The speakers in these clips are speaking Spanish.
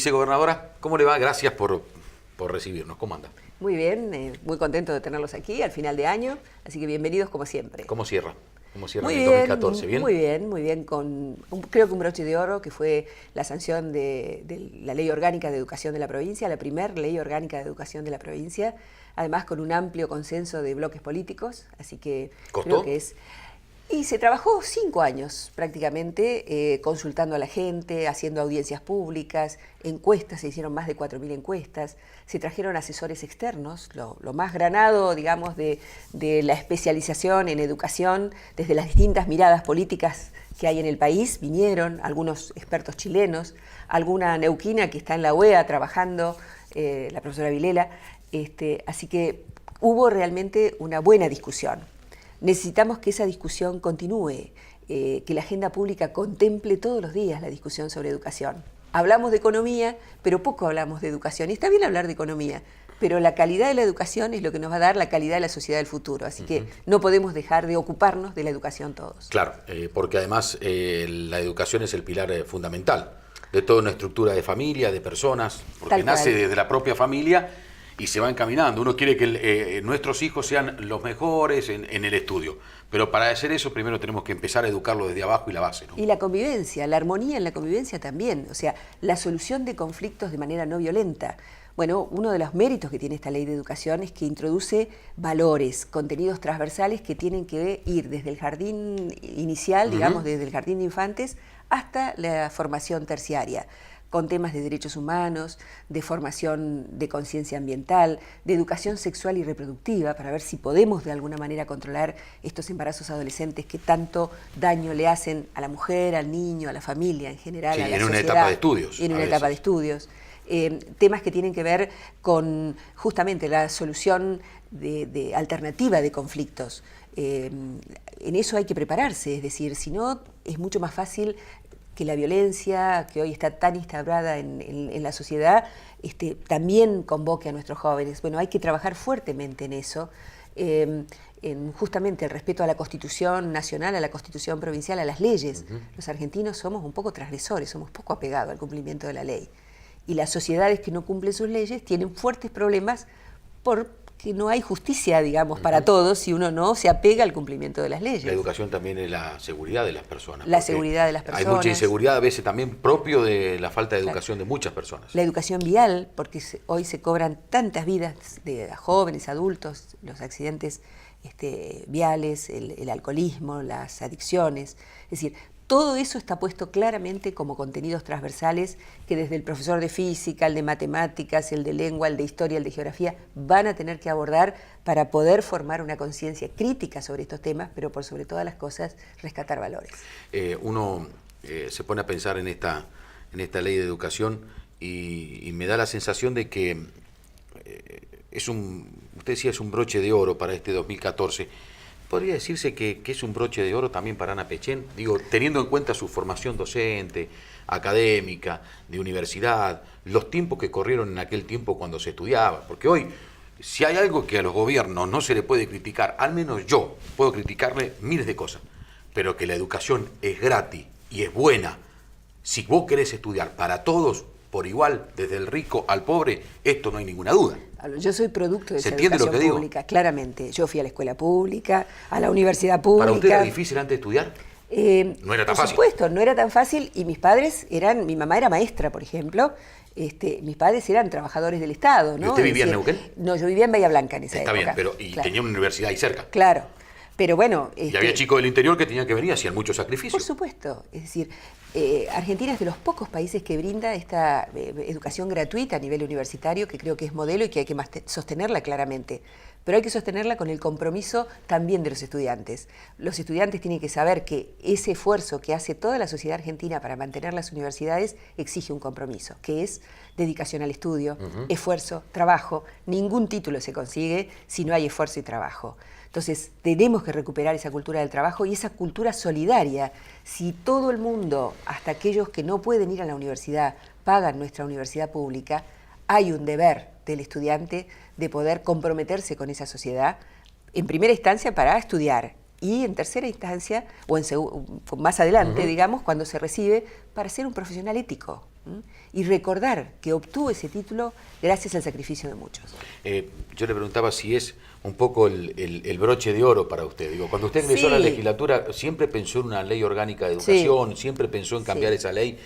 Vicegobernadora, ¿cómo le va? Gracias por recibirnos. ¿Cómo anda? Muy bien, muy contento de tenerlos aquí al final de año, así que bienvenidos como siempre. ¿Cómo cierra? ¿Cómo cierra Muy el bien, 2014? ¿Bien? muy bien, creo que un broche de oro que fue la sanción de la Ley Orgánica de Educación de la provincia, la primer Ley Orgánica de Educación de la provincia, además con un amplio consenso de bloques políticos, así que ¿Costó? creo que es... Y se trabajó 5 años prácticamente, consultando a la gente, haciendo audiencias públicas, encuestas, se hicieron más de 4.000 encuestas, se trajeron asesores externos, lo más granado, digamos, de la especialización en educación, desde las distintas miradas políticas que hay en el país, vinieron algunos expertos chilenos, alguna neuquina que está en la UEA trabajando, la profesora Vilela, así que hubo realmente una buena discusión. Necesitamos que esa discusión continúe, que la agenda pública contemple todos los días la discusión sobre educación. Hablamos de economía, pero poco hablamos de educación. Y está bien hablar de economía, pero la calidad de la educación es lo que nos va a dar la calidad de la sociedad del futuro. Así que no podemos dejar de ocuparnos de la educación todos. Claro, porque además la educación es el pilar fundamental de toda una estructura de familia, de personas, porque nace desde la propia familia y se va encaminando. Uno quiere que nuestros hijos sean los mejores en el estudio, pero para hacer eso primero tenemos que empezar a educarlo desde abajo y la base, ¿no? Y la convivencia, la armonía en la convivencia también, o sea, la solución de conflictos de manera no violenta. Bueno, uno de los méritos que tiene esta ley de educación es que introduce valores, contenidos transversales que tienen que ir desde el jardín inicial, digamos, desde el jardín de infantes, hasta la formación terciaria, con temas de derechos humanos, de formación de conciencia ambiental, de educación sexual y reproductiva, para ver si podemos de alguna manera controlar estos embarazos adolescentes que tanto daño le hacen a la mujer, al niño, a la familia en general, sí, a la en sociedad. Una etapa de estudios. En una etapa de estudios. Temas que tienen que ver con justamente la solución de alternativa de conflictos. En eso hay que prepararse, es decir, si no es mucho más fácil que la violencia, que hoy está tan instaurada en la sociedad, también convoque a nuestros jóvenes. Bueno, hay que trabajar fuertemente en eso, en justamente el respeto a la Constitución nacional, a la Constitución provincial, a las leyes. Los argentinos somos un poco transgresores, somos poco apegados al cumplimiento de la ley. Y las sociedades que no cumplen sus leyes tienen fuertes problemas porque no hay justicia, digamos, para todos si uno no se apega al cumplimiento de las leyes. La educación también es la seguridad de las personas. La seguridad de las personas. Hay mucha inseguridad a veces también propio de la falta de educación de muchas personas. La educación vial, porque hoy se cobran tantas vidas de jóvenes, adultos, los accidentes viales, el alcoholismo, las adicciones. Es decir, todo eso está puesto claramente como contenidos transversales que desde el profesor de física, el de matemáticas, el de lengua, el de historia, el de geografía, van a tener que abordar para poder formar una conciencia crítica sobre estos temas, pero por sobre todas las cosas, rescatar valores. Uno se pone a pensar en esta ley de educación y me da la sensación de que usted decía, es un broche de oro para este 2014. ¿Podría decirse que es un broche de oro también para Ana Pechén? Digo, teniendo en cuenta su formación docente, académica, de universidad, los tiempos que corrieron en aquel tiempo cuando se estudiaba. Porque hoy, si hay algo que a los gobiernos no se le puede criticar, al menos yo puedo criticarle miles de cosas, pero que la educación es gratis y es buena. Si vos querés estudiar para todos, por igual, desde el rico al pobre, esto no hay ninguna duda. Yo soy producto de esa educación pública, digo? Claramente. Yo fui a la escuela pública, a la universidad pública. ¿Para usted era difícil antes de estudiar? No era tan fácil. Por supuesto, no era tan fácil y mis padres mi mamá era maestra, por ejemplo, mis padres eran trabajadores del Estado, ¿no? ¿Y usted vivía en Neuquén? No, yo vivía en Bahía Blanca en esa época. Está bien, pero tenía una universidad ahí cerca. Claro. Pero bueno... Y había chicos del interior que tenían que venir, hacían muchos sacrificios. Por supuesto. Es decir, Argentina es de los pocos países que brinda esta educación gratuita a nivel universitario, que creo que es modelo y que hay que sostenerla claramente. Pero hay que sostenerla con el compromiso también de los estudiantes. Los estudiantes tienen que saber que ese esfuerzo que hace toda la sociedad argentina para mantener las universidades exige un compromiso, que es dedicación al estudio, esfuerzo, trabajo. Ningún título se consigue si no hay esfuerzo y trabajo. Entonces, tenemos que recuperar esa cultura del trabajo y esa cultura solidaria. Si todo el mundo, hasta aquellos que no pueden ir a la universidad, pagan nuestra universidad pública, hay un deber del estudiante de poder comprometerse con esa sociedad, en primera instancia para estudiar y en tercera instancia, o más adelante, digamos, cuando se recibe, para ser un profesional ético. y recordar que obtuvo ese título gracias al sacrificio de muchos. Yo le preguntaba si es un poco el broche de oro para usted. Digo, cuando usted ingresó a la legislatura, ¿siempre pensó en una ley orgánica de educación? Sí. ¿Siempre pensó en cambiar esa ley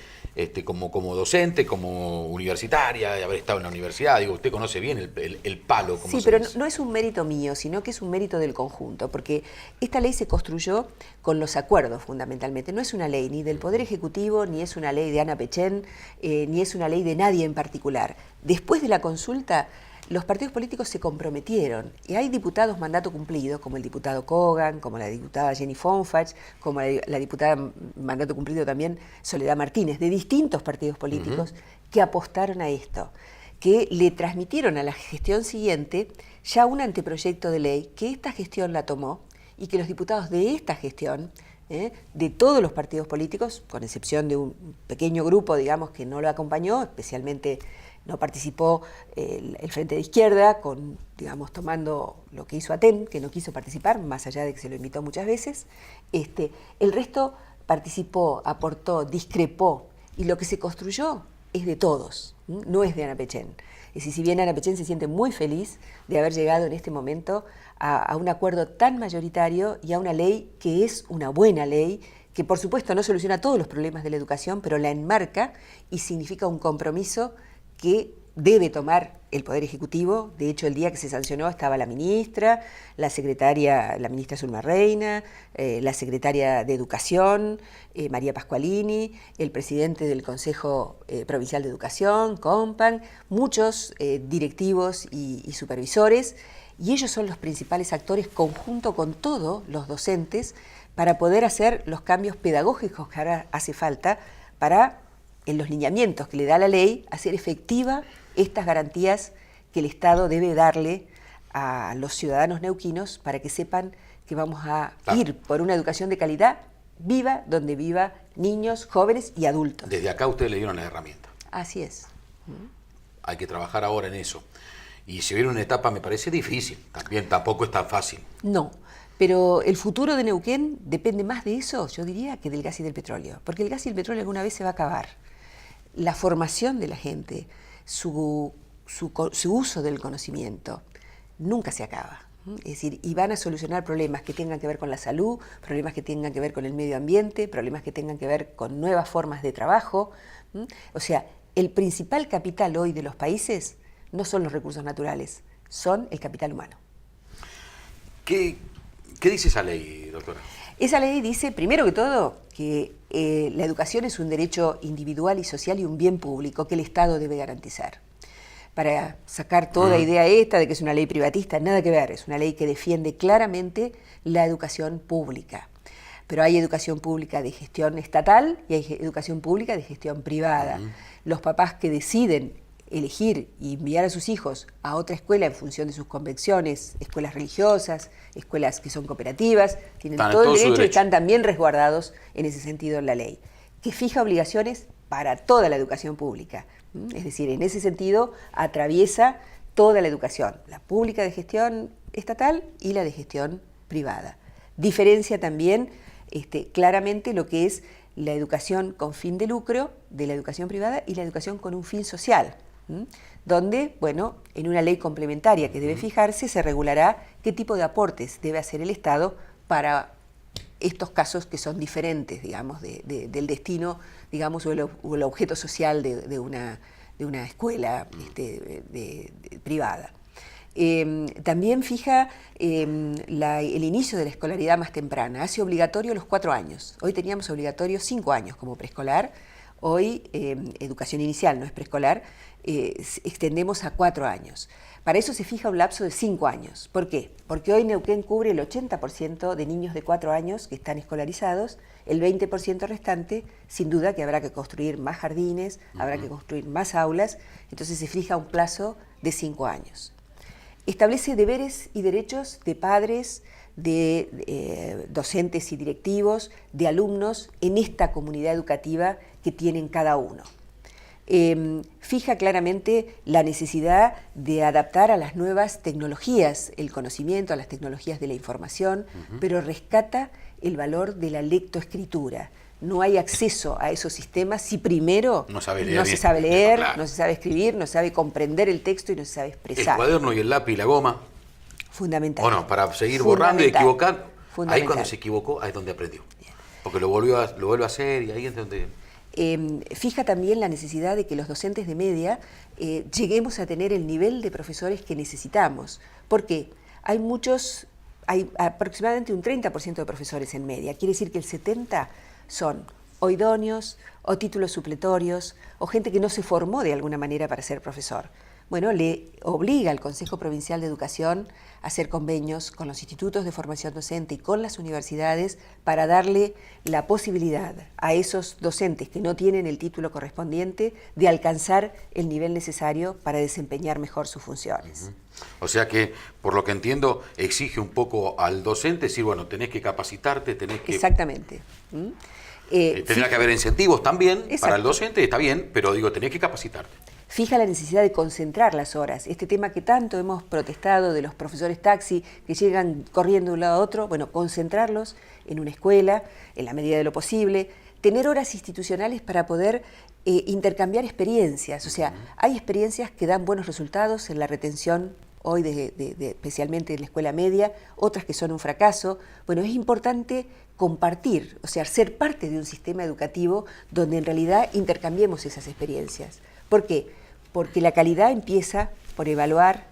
como docente, como universitaria, de haber estado en la universidad? Digo, usted conoce bien el palo. Como sí, pero no es un mérito mío, sino que es un mérito del conjunto, porque esta ley se construyó con los acuerdos fundamentalmente. No es una ley ni del Poder Ejecutivo, ni es una ley de Ana Pechen, ni es una ley de nadie en particular. Después de la consulta, los partidos políticos se comprometieron y hay diputados mandato cumplido, como el diputado Kogan, como la diputada Jenny Fonfach, como la diputada mandato cumplido también Soledad Martínez, de distintos partidos políticos que apostaron a esto, que le transmitieron a la gestión siguiente ya un anteproyecto de ley, que esta gestión la tomó y que los diputados de esta gestión, de todos los partidos políticos, con excepción de un pequeño grupo, digamos, que no lo acompañó, especialmente no participó el Frente de Izquierda, digamos, tomando lo que hizo Aten, que no quiso participar, más allá de que se lo invitó muchas veces. El resto participó, aportó, discrepó, y lo que se construyó es de todos, no es de Ana Pechen. Es decir, si bien Ana Pechen se siente muy feliz de haber llegado en este momento a un acuerdo tan mayoritario y a una ley que es una buena ley, que por supuesto no soluciona todos los problemas de la educación, pero la enmarca y significa un compromiso que debe tomar el Poder Ejecutivo. De hecho, el día que se sancionó estaba la ministra, la ministra Zulma Reina, la secretaria de Educación, María Pascualini, el presidente del Consejo Provincial de Educación, Compan, muchos directivos y supervisores, y ellos son los principales actores conjunto con todos los docentes para poder hacer los cambios pedagógicos que ahora hace falta para, en los lineamientos que le da la ley, hacer efectiva estas garantías que el Estado debe darle a los ciudadanos neuquinos para que sepan que vamos a ir por una educación de calidad, viva donde viva niños, jóvenes y adultos. Desde acá ustedes le dieron la herramienta. Así es. Hay que trabajar ahora en eso. Y se viene una etapa, me parece difícil, también tampoco es tan fácil. No. Pero el futuro de Neuquén depende más de eso, yo diría, que del gas y del petróleo. Porque el gas y el petróleo alguna vez se va a acabar. La formación de la gente, su uso del conocimiento, nunca se acaba. Es decir, y van a solucionar problemas que tengan que ver con la salud, problemas que tengan que ver con el medio ambiente, problemas que tengan que ver con nuevas formas de trabajo. O sea, el principal capital hoy de los países no son los recursos naturales, son el capital humano. ¿Qué dice esa ley, doctora? Esa ley dice, primero que todo, que la educación es un derecho individual y social y un bien público que el Estado debe garantizar. Para sacar toda idea esta de que es una ley privatista, nada que ver, es una ley que defiende claramente la educación pública. Pero hay educación pública de gestión estatal y hay educación pública de gestión privada. Los papás que deciden elegir y enviar a sus hijos a otra escuela en función de sus convicciones, escuelas religiosas, escuelas que son cooperativas, tienen todo el derecho y están también resguardados en ese sentido en la ley, que fija obligaciones para toda la educación pública. Es decir, en ese sentido atraviesa toda la educación, la pública de gestión estatal y la de gestión privada. Diferencia también claramente lo que es la educación con fin de lucro de la educación privada y la educación con un fin social, donde, bueno, en una ley complementaria que debe fijarse, se regulará qué tipo de aportes debe hacer el Estado para estos casos que son diferentes, digamos, del destino, digamos, o el objeto social de una escuela privada. También fija el inicio de la escolaridad más temprana, hace obligatorio los 4 años. Hoy teníamos obligatorio 5 años como preescolar, hoy educación inicial, no es preescolar, extendemos a 4 años. Para eso se fija un lapso de 5 años. ¿Por qué? Porque hoy Neuquén cubre el 80% de niños de 4 años que están escolarizados, el 20% restante, sin duda que habrá que construir más jardines, habrá que construir más aulas, entonces se fija un plazo de 5 años. Establece deberes y derechos de padres, de docentes y directivos, de alumnos en esta comunidad educativa que tienen cada uno. Fija claramente la necesidad de adaptar a las nuevas tecnologías el conocimiento, a las tecnologías de la información, pero rescata el valor de la lectoescritura, no hay acceso a esos sistemas si primero no se sabe leer, no se sabe escribir, no se sabe comprender el texto y no se sabe expresar. El cuaderno y el lápiz y la goma. Fundamental. Bueno, para seguir borrando y equivocar. Fundamental. Ahí cuando se equivocó, ahí es donde aprendió. Porque lo vuelve a hacer y ahí es donde... Fija también la necesidad de que los docentes de media lleguemos a tener el nivel de profesores que necesitamos. Porque hay aproximadamente un 30% de profesores en media. Quiere decir que el 70% son o idóneos, o títulos supletorios, o gente que no se formó de alguna manera para ser profesor. Bueno, le obliga al Consejo Provincial de Educación a hacer convenios con los institutos de formación docente y con las universidades para darle la posibilidad a esos docentes que no tienen el título correspondiente de alcanzar el nivel necesario para desempeñar mejor sus funciones. O sea que, por lo que entiendo, exige un poco al docente decir, bueno, tenés que capacitarte, tenés que... Exactamente. Tendrá que haber incentivos también. Exacto. Para el docente, está bien, pero digo, tenés que capacitarte. Fija la necesidad de concentrar las horas. Este tema que tanto hemos protestado de los profesores taxi que llegan corriendo de un lado a otro, bueno, concentrarlos en una escuela, en la medida de lo posible, tener horas institucionales para poder intercambiar experiencias. O sea, hay experiencias que dan buenos resultados en la retención hoy, especialmente en la escuela media, otras que son un fracaso. Bueno, es importante compartir, o sea, ser parte de un sistema educativo donde en realidad intercambiemos esas experiencias. ¿Por qué? Porque la calidad empieza por evaluar,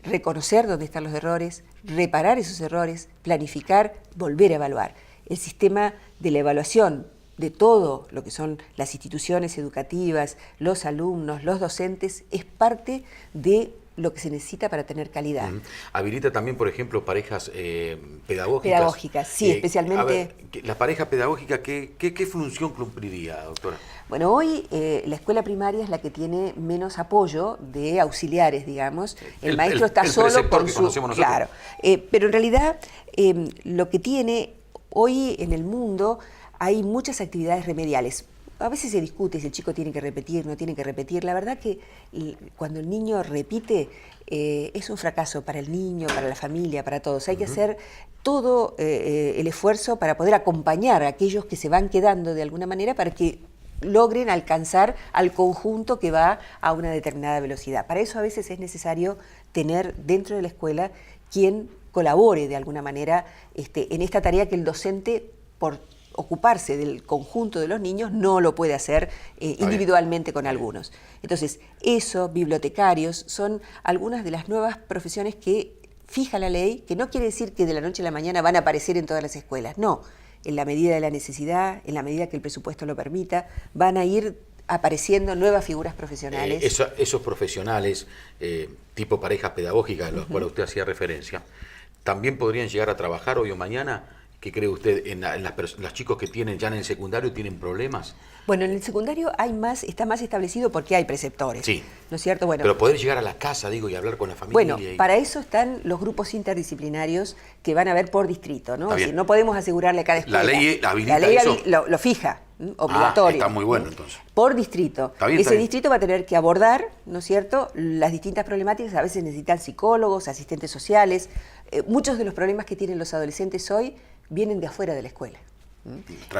reconocer dónde están los errores, reparar esos errores, planificar, volver a evaluar. El sistema de la evaluación de todo lo que son las instituciones educativas, los alumnos, los docentes, es parte de lo que se necesita para tener calidad. Habilita también, por ejemplo, parejas pedagógicas. Pedagógicas, sí, especialmente... A ver, la pareja pedagógica, ¿qué función cumpliría, doctora? Bueno, hoy la escuela primaria es la que tiene menos apoyo de auxiliares, digamos. El maestro está solo con su... Claro, pero en realidad lo que tiene hoy en el mundo hay muchas actividades remediales. A veces se discute si el chico tiene que repetir, no tiene que repetir. La verdad que cuando el niño repite es un fracaso para el niño, para la familia, para todos. Hay que hacer todo el esfuerzo para poder acompañar a aquellos que se van quedando de alguna manera para que logren alcanzar al conjunto que va a una determinada velocidad. Para eso a veces es necesario tener dentro de la escuela quien colabore de alguna manera en esta tarea que el docente, por ocuparse del conjunto de los niños, no lo puede hacer individualmente con algunos. Entonces, eso, bibliotecarios, son algunas de las nuevas profesiones que fija la ley, que no quiere decir que de la noche a la mañana van a aparecer en todas las escuelas, no. En la medida de la necesidad, en la medida que el presupuesto lo permita, van a ir apareciendo nuevas figuras profesionales. Esos profesionales, tipo parejas pedagógicas, a los cuales usted hacía referencia, ¿también podrían llegar a trabajar hoy o mañana? ¿Qué cree usted en los chicos que tienen ya en el secundario tienen problemas? Bueno, en el secundario está más establecido porque hay preceptores, sí, ¿no es cierto? Bueno, pero poder llegar a la casa, digo, y hablar con la familia. Bueno, para eso están los grupos interdisciplinarios que van a ver por distrito, ¿no? Es decir, no podemos asegurarle a cada escuela. La ley habilita eso. Lo fija, obligatorio. Está muy bueno, entonces. Por distrito. Ese distrito va a tener que abordar, ¿no es cierto?, las distintas problemáticas. A veces necesitan psicólogos, asistentes sociales. Muchos de los problemas que tienen los adolescentes hoy vienen de afuera de la escuela.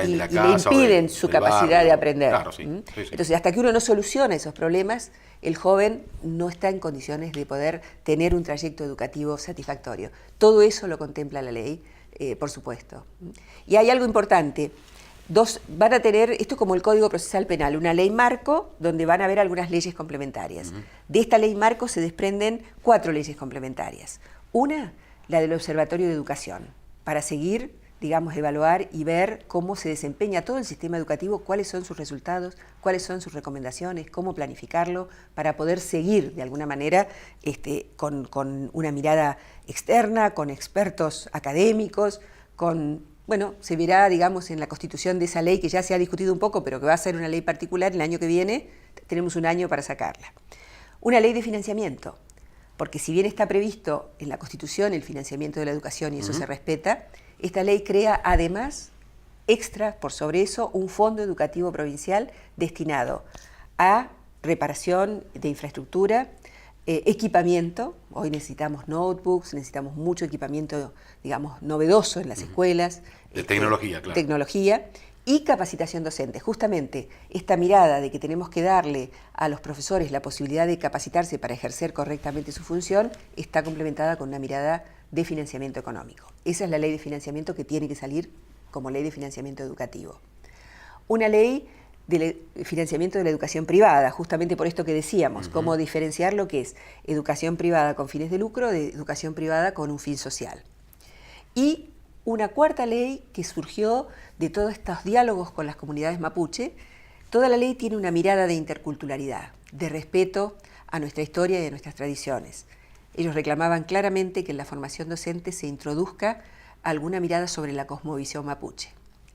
Y le impiden su capacidad de aprender. Claro, sí. Entonces, hasta que uno no soluciona esos problemas, el joven no está en condiciones de poder tener un trayecto educativo satisfactorio. Todo eso lo contempla la ley, por supuesto. Y hay algo importante. Van a tener, esto es como el Código Procesal Penal, una ley marco donde van a haber algunas leyes complementarias. De esta ley marco se desprenden 4 leyes complementarias. Una, la del Observatorio de Educación, para seguir, digamos, evaluar y ver cómo se desempeña todo el sistema educativo, cuáles son sus resultados, cuáles son sus recomendaciones, cómo planificarlo para poder seguir de alguna manera con una mirada externa, con expertos académicos, bueno, se verá, digamos, en la constitución de esa ley que ya se ha discutido un poco, pero que va a ser una ley particular el año que viene, tenemos un año para sacarla. Una ley de financiamiento, porque si bien está previsto en la Constitución el financiamiento de la educación y eso se respeta, esta ley crea además, extra por sobre eso, un fondo educativo provincial destinado a reparación de infraestructura, equipamiento. Hoy necesitamos notebooks, necesitamos mucho equipamiento, digamos, novedoso en las escuelas. De tecnología, claro. Tecnología. Y capacitación docente. Justamente esta mirada de que tenemos que darle a los profesores la posibilidad de capacitarse para ejercer correctamente su función está complementada con una mirada de financiamiento económico. Esa es la ley de financiamiento que tiene que salir como ley de financiamiento educativo. Una ley de financiamiento de la educación privada, justamente por esto que decíamos, cómo diferenciar lo que es educación privada con fines de lucro de educación privada con un fin social. Y una cuarta ley que surgió de todos estos diálogos con las comunidades mapuche. Toda la ley tiene una mirada de interculturalidad, de respeto a nuestra historia y a nuestras tradiciones. Ellos reclamaban claramente que en la formación docente se introduzca alguna mirada sobre la cosmovisión mapuche.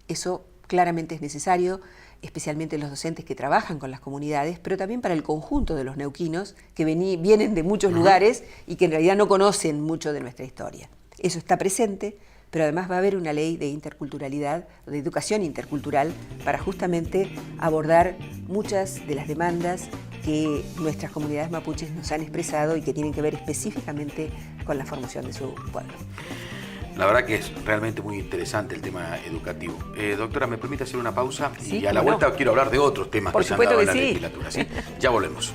Eso claramente es necesario, especialmente los docentes que trabajan con las comunidades, pero también para el conjunto de los neuquinos que vienen de muchos lugares y que en realidad no conocen mucho de nuestra historia. Eso está presente, pero además va a haber una ley de interculturalidad, de educación intercultural, para justamente abordar muchas de las demandas que nuestras comunidades mapuches nos han expresado y que tienen que ver específicamente con la formación de su pueblo. La verdad que es realmente muy interesante el tema educativo. Doctora, ¿me permite hacer una pausa? Sí, y a la vuelta quiero hablar de otros temas Por que se han dado en la supuesto que sí. legislatura. ¿Sí? Ya volvemos.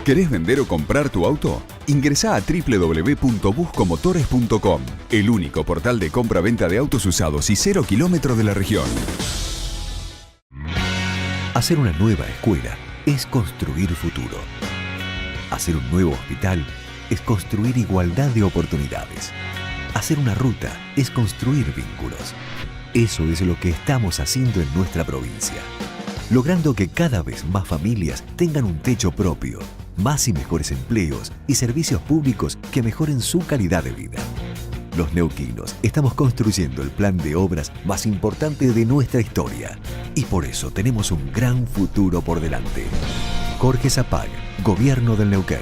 ¿Querés vender o comprar tu auto? Ingresá a www.buscomotores.com, el único portal de compra-venta de autos usados y 0 kilómetros de la región. Hacer una nueva escuela es construir futuro. Hacer un nuevo hospital es construir igualdad de oportunidades. Hacer una ruta es construir vínculos. Eso es lo que estamos haciendo en nuestra provincia, logrando que cada vez más familias tengan un techo propio, más y mejores empleos y servicios públicos que mejoren su calidad de vida. Los neuquinos estamos construyendo el plan de obras más importante de nuestra historia y por eso tenemos un gran futuro por delante. Jorge Zapag, Gobierno del Neuquén.